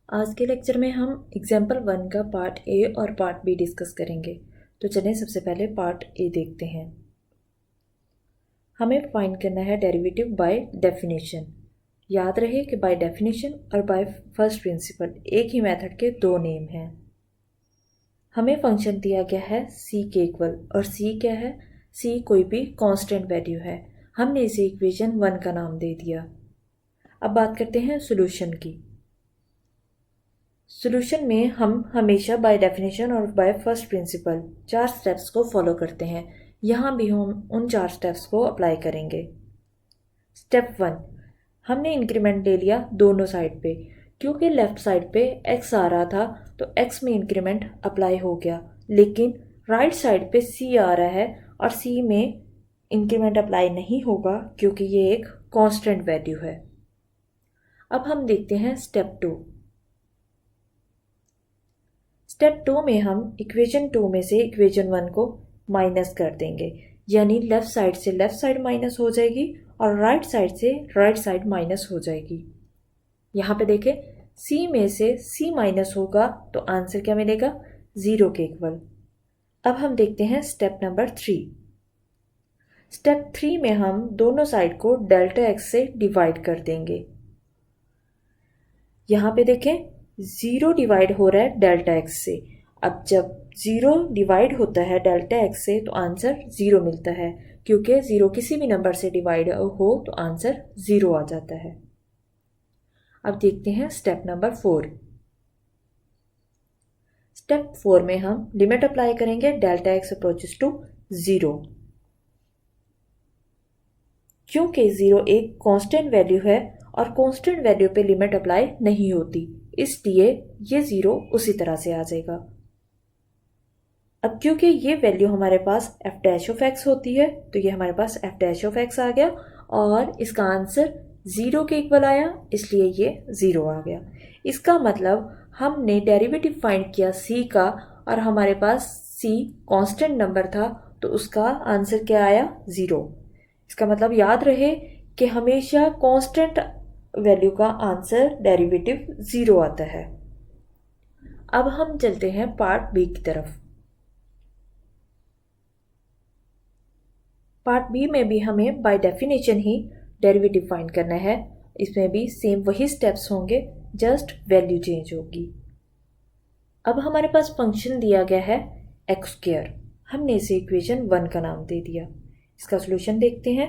आज के लेक्चर में हम एग्जाम्पल 1 का पार्ट ए और पार्ट बी डिस्कस करेंगे। तो चलें सबसे पहले पार्ट ए देखते हैं। हमें फाइंड करना है डेरिवेटिव बाय डेफिनेशन। याद रहे कि बाय डेफिनेशन और बाय फर्स्ट प्रिंसिपल एक ही मेथड के दो नेम हैं। हमें फंक्शन दिया गया है c के इक्वल, और c क्या है? c कोई भी कांस्टेंट वैल्यू है। हमने इसे इक्वेशन 1 का नाम दे दिया। अब बात करते हैं सॉल्यूशन की। सॉल्यूशन में हम हमेशा बाय डेफिनेशन और बाय फर्स्ट प्रिंसिपल 4 स्टेप्स को फॉलो करते हैं। यहाँ भी हम उन 4 स्टेप्स को अप्लाई करेंगे। स्टेप 1, हमने इंक्रीमेंट ले लिया दोनों साइड पे। क्योंकि लेफ्ट साइड पे x आ रहा था तो x में इंक्रीमेंट अप्लाई हो गया, लेकिन राइट साइड पे c आ रहा है और c में इंक्रीमेंट अप्लाई नहीं होगा क्योंकि ये एक कांस्टेंट वैल्यू है। अब हम देखते हैं स्टेप 2। स्टेप 2 में हम इक्वेशन 2 में से इक्वेशन 1 को माइनस कर देंगे, यानी लेफ्ट साइड से लेफ्ट साइड माइनस हो जाएगी और राइट साइड से राइट साइड माइनस हो जाएगी। यहाँ पे देखें, c में से c माइनस होगा तो आंसर क्या मिलेगा? 0 के इक्वल। अब हम देखते हैं स्टेप नंबर 3। स्टेप 3 में हम दोनों साइड को डेल्टा x से डिवाइड कर देंगे। यहाँ पे देखें, 0 डिवाइड हो रहा है डेल्टा x से। अब जब 0 डिवाइड होता है डेल्टा x से तो आंसर 0 मिलता है, क्योंकि 0 किसी भी नंबर से डिवाइड हो तो आंसर 0 आ जाता है। अब देखते हैं स्टेप नंबर 4। स्टेप 4 में हम लिमिट अप्लाई करेंगे डेल्टा x अप्रोचेस टू 0। क्योंकि 0 एक कांस्टेंट वैल्यू है और कांस्टेंट वैल्यू पे लिमिट अप्लाई नहीं होती, इसलिए ये 0 उसी तरह से आ जाएगा। अब क्योंकि ये वैल्यू हमारे पास f डैश ऑफ x होती है तो ये हमारे पास f डैश ऑफ x आ गया और इसका आंसर 0 के इक्वल आया, इसलिए ये 0 आ गया। इसका मतलब हमने डेरिवेटिव फाइंड किया c का और हमारे पास c कांस्टेंट नंबर था तो उसका आंसर क्या आया? 0। इसका मतलब याद रहे कि हमेशा कांस्टेंट वैल्यू का आंसर डेरिवेटिव 0 आता है। अब हम चलते हैं पार्ट बी की तरफ। पार्ट बी में भी हमें by definition he derivative find करना है। इसमें भी सेम वही स्टेप्स होंगे, जस्ट वैल्यू चेंज होगी। अब हमारे पास फंक्शन दिया गया है x²। हमने इसे इक्वेशन 1 का नाम दे दिया। इसका सॉल्यूशन देखते हैं।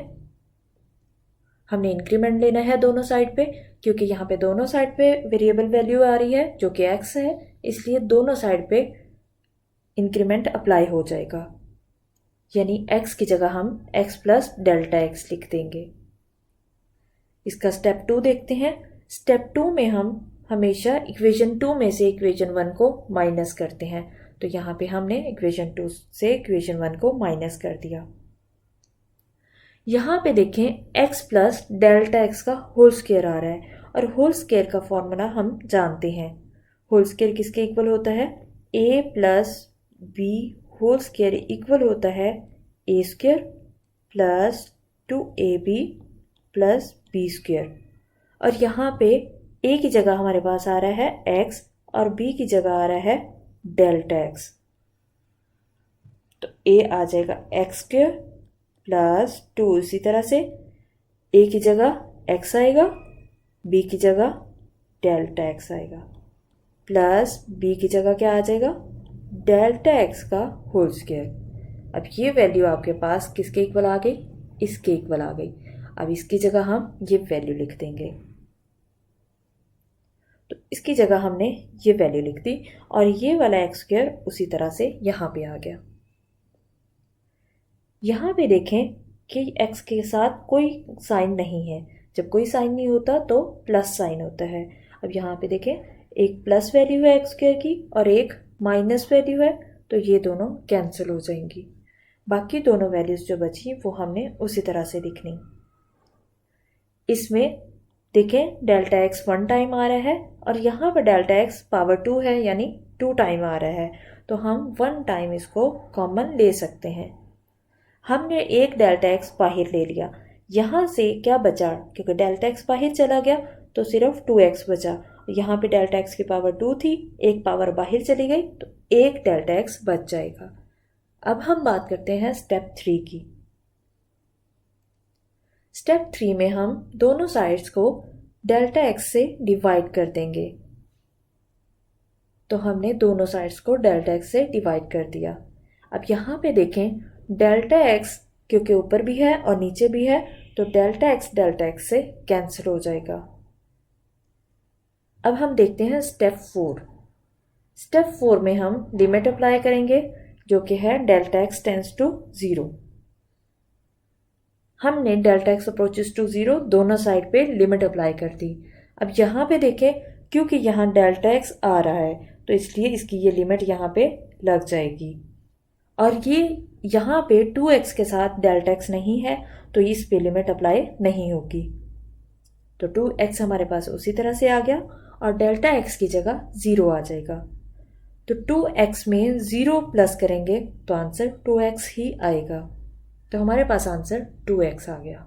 हमने इंक्रीमेंट लेना है दोनों साइड पे, क्योंकि यहाँ पे दोनों साइड पे वेरिएबल वैल्यू आ रही है जो कि x है, इसलिए दोनों साइड पे इंक्रीमेंट अप्लाई हो जाएगा। यानी x की जगह हम x प्लस डेल्टा x लिख देंगे। इसका स्टेप 2 देखते हैं। स्टेप 2 में हम हमेशा इक्वेशन 2 में से इक्वेशन 1 को माइनस करते हैं, तो यहाँ पे हमने इक्वेशन 2 से इक्वेशन 1 को माइनस कर दिया। यहाँ पे देखें, x प्लस डेल्टा x का होल स्क्वायर आ रहा है और होल स्क्वायर का फॉर्मूला हम जानते हैं। होल स्क्वायर किसके इक्वल होता है? a plus b whole square equal होता है a square plus 2ab plus b square. और यहाँ पे a की जगह हमारे पास आ रहा है x और b की जगह आ रहा है डेल्टा x, तो a आ जाएगा x स्क्वायर प्लस 2, इसी तरह से a की जगह x आएगा, b की जगह डेल्टा x आएगा, प्लस b की जगह क्या आ जाएगा? डेल्टा x का होल स्क्वायर। अब ये वैल्यू आपके पास किसके इक्वल आ गई? इसके इक्वल आ गई। अब इसकी जगह हम ये वैल्यू लिख देंगे। तो इसकी जगह हमने ये वैल्यू लिख दी और ये वाला x² उसी तरह से यहाँ पे आ गया। यहाँ पे देखें कि x के साथ कोई साइन नहीं है। जब कोई साइन नहीं होता तो प्लस साइन होता है। अब यहाँ पे देखें, एक प्लस वैल्यू है x² की और एक माइनस वैल्यू है, तो ये दोनों कैंसिल हो जाएंगी। बाकी दोनों वैल्यूज जो बची वो हमने उसी तरह से लिखनी। इसमें देखें, डेल्टा x 1 टाइम आ रहा है और यहाँ पर डेल्टा x पावर 2 है, यानी 2 टाइम आ रहा है, तो हम 1 टाइम इसको कॉमन ले सकते हैं। हमने एक डेल्टा x बाहर ले लिया। यहाँ से क्या बचा? क्योंकि डेल्टा x बाहर चला गया तो सिर्फ 2x बचा तो यहाँ पे डेल्टा एक्स की पावर 2 थी, एक पावर बाहर चली गई तो एक डेल्टा एक्स बच जाएगा। अब हम बात करते हैं स्टेप 3 की। स्टेप 3 में हम दोनों साइड्स को डेल्टा एक्स से डिवाइड कर देंगे। तो हमने दोनों साइड्स को डेल्टा एक्स से डिवाइड कर दिया। अब यहाँ पे देखें डेल्टा एक्स क्योंकि ऊपर भी है और नीचे भी है तो डेल्टा एक्स से कैंसिल हो जाएगा। अब हम देखते हैं स्टेप 4। स्टेप 4 में हम लिमिट अप्लाई करेंगे जो कि है डेल्टा एक्स टेंड्स टू 0। हमने डेल्टा एक्स अप्रोचेस टू 0 दोनों साइड पे लिमिट अप्लाई कर दी। अब यहाँ पे देखें क्योंकि यहाँ डेल्टा एक्स आ रहा है तो इसलिए इसकी ये लिमिट यहाँ पे लग जाएगी और ये यहाँ पे 2x के साथ डेल्टा एक्स नहीं है तो इस पे लिमिट अप्लाई नहीं होगी। तो 2x हमारे पास उसी तरह से आ गया और डेल्टा एक्स की जगह 0 आ जाएगा। तो 2x में 0 प्लस करेंगे तो आंसर 2x ही आएगा। तो हमारे पास आंसर 2x आ गया।